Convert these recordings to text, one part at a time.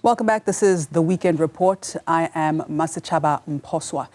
Welcome back. This is the Weekend Report. I am Masachaba Mposwa.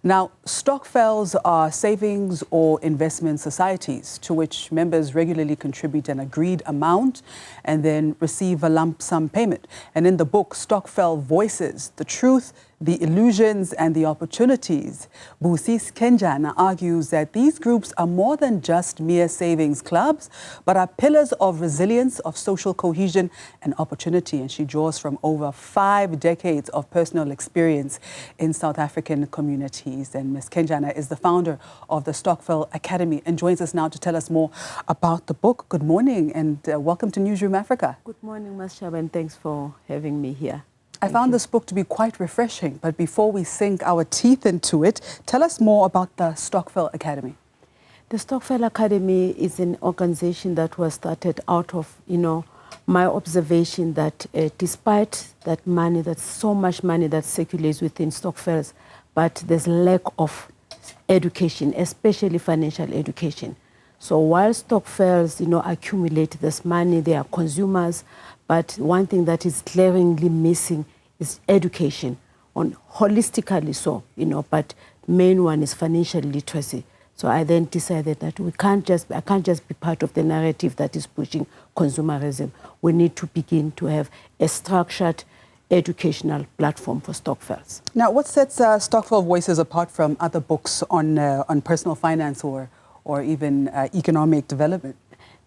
Now, Stockfells are savings or investment societies to which members regularly contribute an agreed amount and then receive a lump sum payment. And in the book, Stokvel Voices, The Truth, the Illusions and the Opportunities, Busi Skenjana argues that these groups are more than just mere savings clubs, but are pillars of resilience, of social cohesion and opportunity. And she draws from over 5 decades of personal experience in South African communities. And Ms. Skenjana is the founder of the Stockfell Academy and joins us now to tell us more about the book. Good morning and welcome to Newzroom Afrika. Good morning, Ms. Shaba, and thanks for having me here. I found this book to be quite refreshing, but before we sink our teeth into it, tell us more about the Stockfell Academy. The Stockfell Academy is an organization that was started out of, my observation that despite that money, that's so much money that circulates within Stockfells, but there's lack of education, especially financial education. So while Stockfells, accumulate this money, they are consumers, but one thing that is glaringly missing is education, on holistically so, but the main one is financial literacy. So I then decided that I can't just be part of the narrative that is pushing consumerism. We need to begin to have a structured educational platform for Stockfells. Now, what sets Stokvel Voices apart from other books on personal finance or even economic development?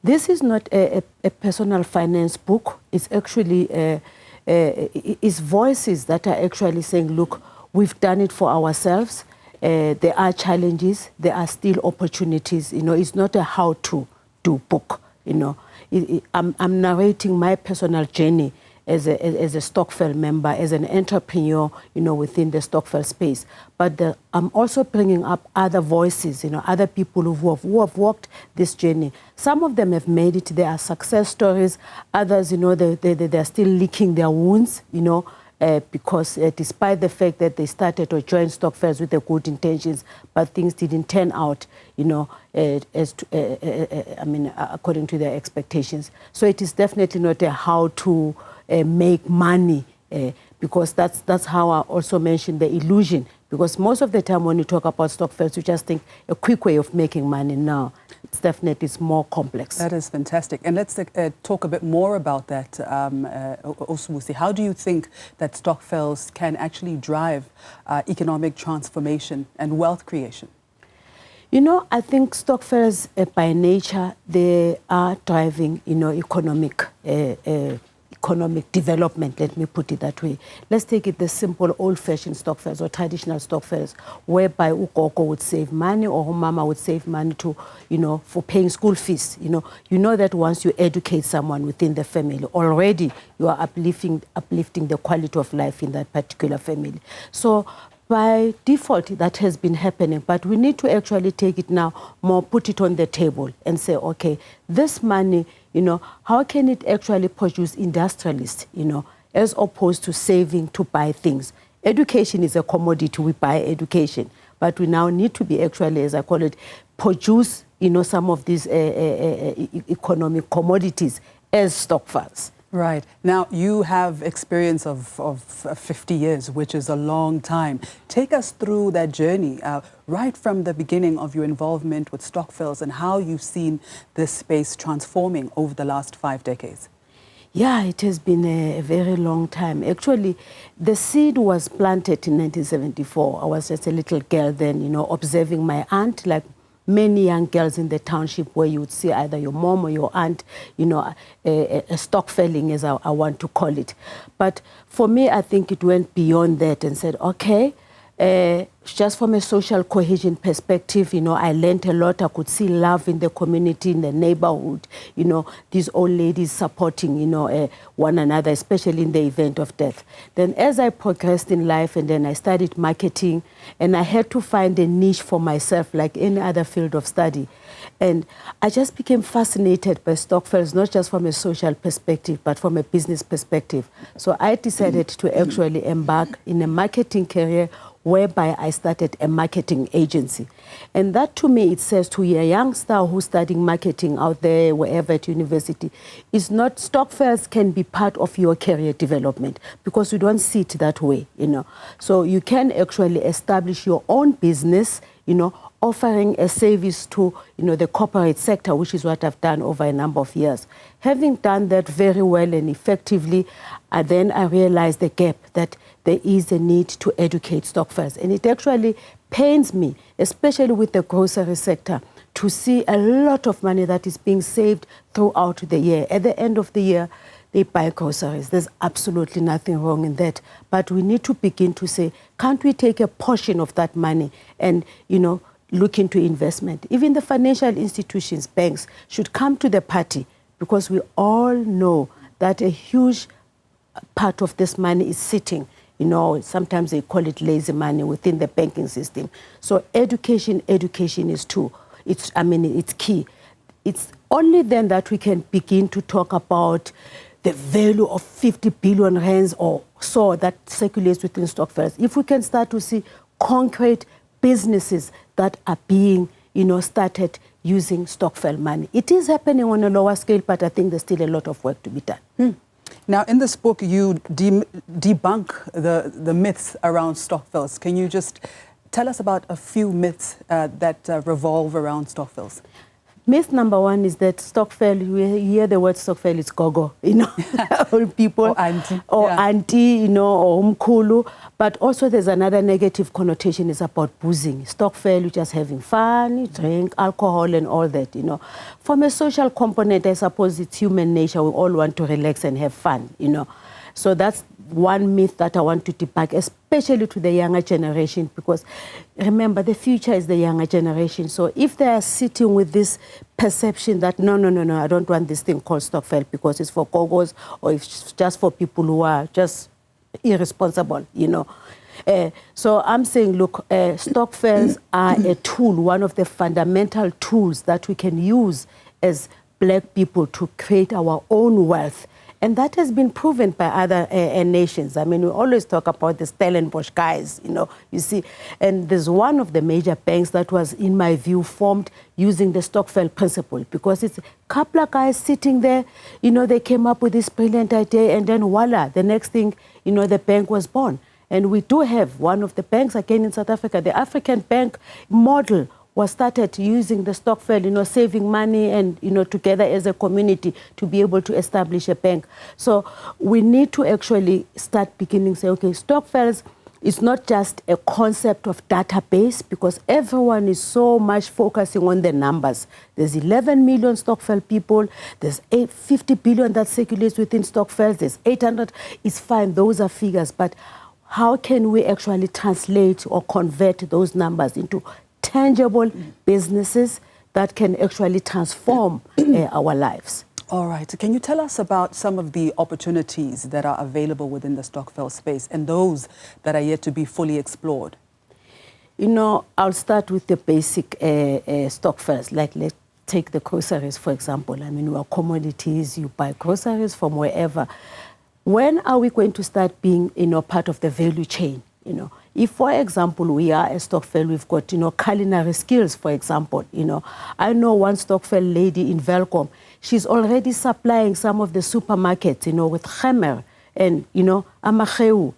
This is not a personal finance book. It's actually it's voices that are actually saying, look, we've done it for ourselves. There are challenges. There are still opportunities. It's not a how-to-do book. I'm narrating my personal journey as a Stockfell member, as an entrepreneur, within the Stockfell space. But I'm also bringing up other voices, other people who have walked this journey. Some of them have made it. There are success stories. Others, they're still licking their wounds, because despite the fact that they started or joined Stockfells with the good intentions, but things didn't turn out, according to their expectations. So it is definitely not a how to make money, because that's how I also mentioned the illusion. Because most of the time when you talk about Stockfells, you just think a quick way of making money. Now, it's more complex. That is fantastic. And let's talk a bit more about that, Osmusi. How do you think that Stockfells can actually drive economic transformation and wealth creation? I think Stockfells, by nature, they are driving, economic development, let me put it that way. Let's take it the simple old-fashioned Stockfells or traditional Stockfells, whereby Ukoko would save money or Mama would save money to, for paying school fees. You know that once you educate someone within the family, already you are uplifting the quality of life in that particular family. So by default, that has been happening, but we need to actually take it now more, put it on the table and say, okay, this money, how can it actually produce industrialists, as opposed to saving to buy things? Education is a commodity, we buy education, but we now need to be actually, as I call it, produce, some of these economic commodities as Stockfells. Right. Now, you have experience of 50 years, which is a long time. Take us through that journey, right from the beginning of your involvement with Stockfells and how you've seen this space transforming over the last 5 decades. Yeah, it has been a very long time. Actually, the seed was planted in 1974. I was just a little girl then, observing my aunt, like many young girls in the township, where you would see either your mom or your aunt, a stockfelling, as I want to call it. But for me, I think it went beyond that and said, okay, just from a social cohesion perspective, I learned a lot. I could see love in the community, in the neighborhood, these old ladies supporting, one another, especially in the event of death. Then as I progressed in life and then I studied marketing, and I had to find a niche for myself like any other field of study. And I just became fascinated by Stockfells, not just from a social perspective, but from a business perspective. So I decided to actually embark in a marketing career whereby I started a marketing agency. And that to me, it says to a youngster who's studying marketing out there, wherever at university, is not Stockfells can be part of your career development because you don't see it that way, you know. So you can actually establish your own business, you know, offering a service to, you know, the corporate sector, which is what I've done over a number of years. Having done that very well and effectively, then I realized the gap that there is a need to educate Stockfells. And it actually pains me, especially with the grocery sector, to see a lot of money that is being saved throughout the year. At the end of the year, they buy groceries. There's absolutely nothing wrong in that. But we need to begin to say, can't we take a portion of that money and, you know, look into investment? Even the financial institutions, banks, should come to the party because we all know that a huge part of this money is sitting, you know, sometimes they call it lazy money within the banking system. So education is too. It's key. It's only then that we can begin to talk about the value of 50 billion rands or so that circulates within Stockfells. If we can start to see concrete businesses that are being, you know, started using Stockfell money. It is happening on a lower scale, but I think there's still a lot of work to be done. Now, in this book, you debunk the myths around Stockfells. Can you just tell us about a few myths that revolve around Stockfells? Myth number one is that Stockfell, you hear the word Stockfell, it's gogo, you know, old people. Or auntie. Or auntie, you know, or umkulu. But also there's another negative connotation, is about boozing. Stockfell, you're just having fun, you drink alcohol and all that, you know. From a social component, I suppose it's human nature. We all want to relax and have fun, you know. So that's one myth that I want to debunk, especially to the younger generation, because remember, the future is the younger generation. So if they are sitting with this perception that, no, I don't want this thing called Stockfell because it's for gogos or it's just for people who are just irresponsible, you know. So I'm saying, look, Stockfells are a tool, one of the fundamental tools that we can use as black people to create our own wealth. And that has been proven by other nations. I mean, we always talk about the Stellenbosch guys, you know, you see. And there's one of the major banks that was, in my view, formed using the Stockfell principle, because it's a couple of guys sitting there, you know, they came up with this brilliant idea, and then voila, the next thing, you know, the bank was born. And we do have one of the banks, again in South Africa, the African bank model was started using the Stockfell, you know, saving money and, you know, together as a community to be able to establish a bank. So we need to actually start beginning to say, okay, Stockfells is not just a concept of database, because everyone is so much focusing on the numbers. There's 11 million Stockfell people, there's 50 billion that circulates within Stockfells, there's 800, it's fine, those are figures, but how can we actually translate or convert those numbers into tangible businesses that can actually transform our lives? All right. Can you tell us about some of the opportunities that are available within the Stockfell space and those that are yet to be fully explored? You know, I'll start with the basic Stockfells. Like, let's take the groceries, for example. I mean, we are commodities. You buy groceries from wherever. When are we going to start being, you know, part of the value chain, you know? If, for example, we are a Stockfell, we've got, you know, culinary skills, for example, you know. I know one Stockfell lady in Welkom. She's already supplying some of the supermarkets, you know, with khamer and, you know, amacheu.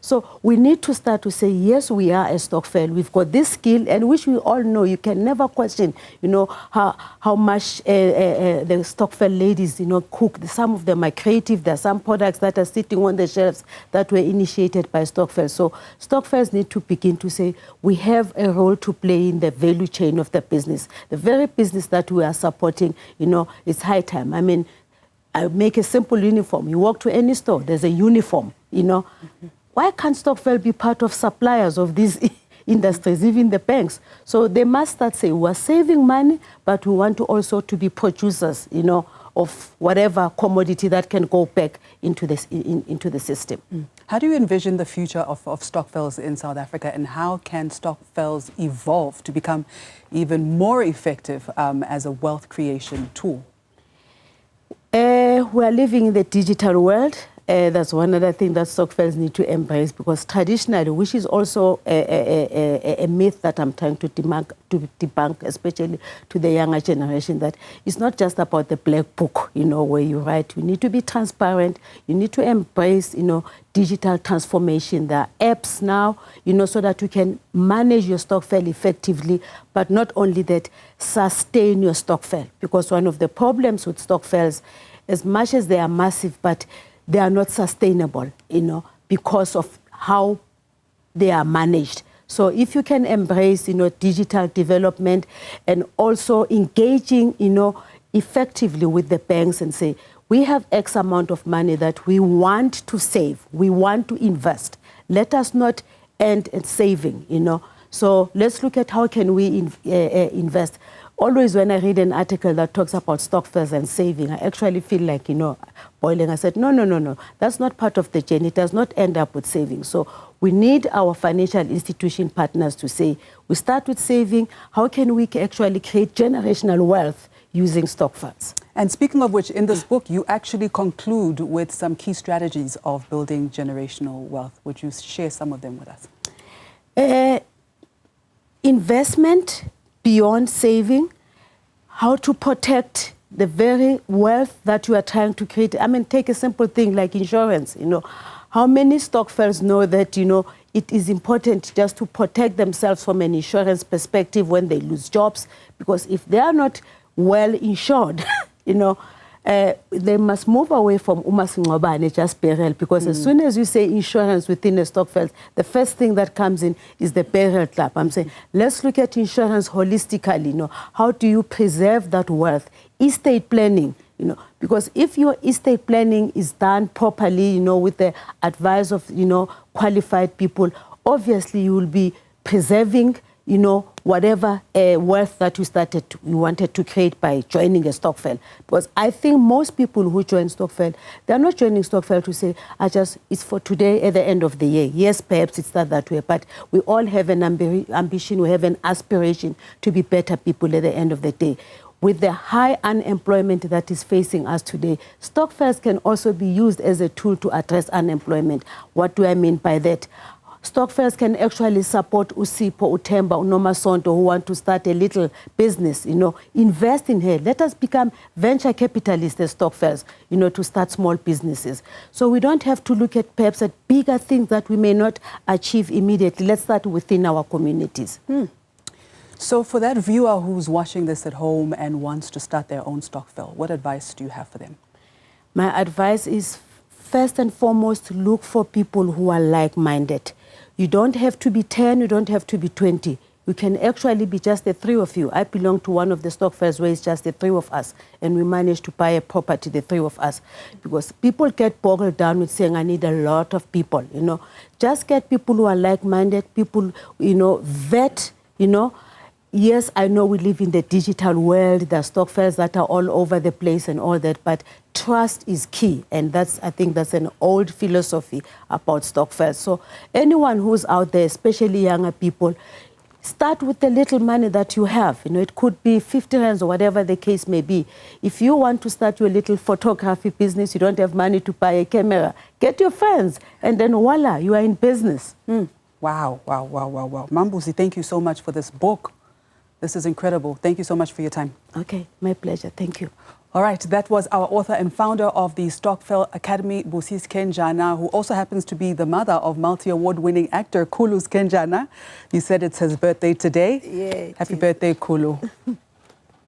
So we need to start to say, yes, we are a Stockfell. We've got this skill, and which we all know. You can never question, you know, how much the Stockfell ladies, you know, cook. Some of them are creative. There are some products that are sitting on the shelves that were initiated by Stockfell. So Stockfells need to begin to say, we have a role to play in the value chain of the business. The very business that we are supporting, you know, it's high time. I mean, I make a simple uniform. You walk to any store, there's a uniform, you know. Why can't Stockfell be part of suppliers of these industries, even the banks? So they must start saying, we're saving money, but we want to also to be producers, you know, of whatever commodity that can go back into this into the system. How do you envision the future of Stockfells in South Africa, and how can Stockfells evolve to become even more effective as a wealth creation tool? We are living in the digital world. That's one other thing that Stockfells need to embrace, because traditionally, which is also a myth that I'm trying to debunk, especially to the younger generation, that it's not just about the black book, where you write. You need to be transparent. You need to embrace, digital transformation. There are apps now, so that you can manage your Stockfell effectively, but not only that, sustain your Stockfell. Because one of the problems with Stockfells, as much as they are massive, but they are not sustainable, because of how they are managed. So if you can embrace, digital development and also engaging, effectively with the banks and say, we have X amount of money that we want to save, we want to invest. Let us not end at saving, So let's look at how can we invest. Always when I read an article that talks about Stockfells and saving, I actually feel like, boiling. I said, no. That's not part of the journey. It does not end up with saving. So we need our financial institution partners to say, we start with saving. How can we actually create generational wealth using Stockfells? And speaking of which, in this book, you actually conclude with some key strategies of building generational wealth. Would you share some of them with us? Investment beyond saving, how to protect the very wealth that you are trying to create. I mean, take a simple thing like insurance, How many Stockfells know that, it is important just to protect themselves from an insurance perspective when they lose jobs? Because if they are not well insured, they must move away from umasingcwabane, just burial, because as soon as you say insurance within a Stockfells, the first thing that comes in is the burial club. I'm saying, let's look at insurance holistically. How do you preserve that wealth? Estate planning, because if your estate planning is done properly, with the advice of, qualified people, obviously you will be preserving, whatever wealth that you wanted to create by joining a Stockfell. Because I think most people who join Stockfell, they're not joining Stockfell to say, it's for today at the end of the year. Yes, perhaps it's not that way, but we all have an ambition, we have an aspiration to be better people at the end of the day. With the high unemployment that is facing us today, Stockfells can also be used as a tool to address unemployment. What do I mean by that? Stockfells can actually support Usipo, Utemba, Unomasonto who want to start a little business, invest in here. Let us become venture capitalists as Stockfells, to start small businesses. So we don't have to look at perhaps at bigger things that we may not achieve immediately. Let's start within our communities. So for that viewer who's watching this at home and wants to start their own Stockfell, what advice do you have for them? My advice is, first and foremost, look for people who are like-minded. You don't have to be 10, you don't have to be 20. You can actually be just the 3 of you. I belong to one of the Stockfells where it's just the 3 of us, and we managed to buy a property, the 3 of us. Because people get bogged down with saying, I need a lot of people, Just get people who are like-minded, people, vet, Yes, I know we live in the digital world. There are Stockfells that are all over the place and all that, but trust is key. And I think that's an old philosophy about Stockfells. So anyone who's out there, especially younger people, start with the little money that you have. It could be 50 rands or whatever the case may be. If you want to start your little photography business, you don't have money to buy a camera, get your friends, and then voila, you are in business. Wow. Mambusi, thank you so much for this book. This is incredible. Thank you so much for your time. Okay, my pleasure. Thank you. All right, that was our author and founder of the Stockfell Academy, Busi Skenjana, who also happens to be the mother of multi-award-winning actor Kulu Skenjana. You said it's his birthday today. Yeah. Happy birthday, Kulu.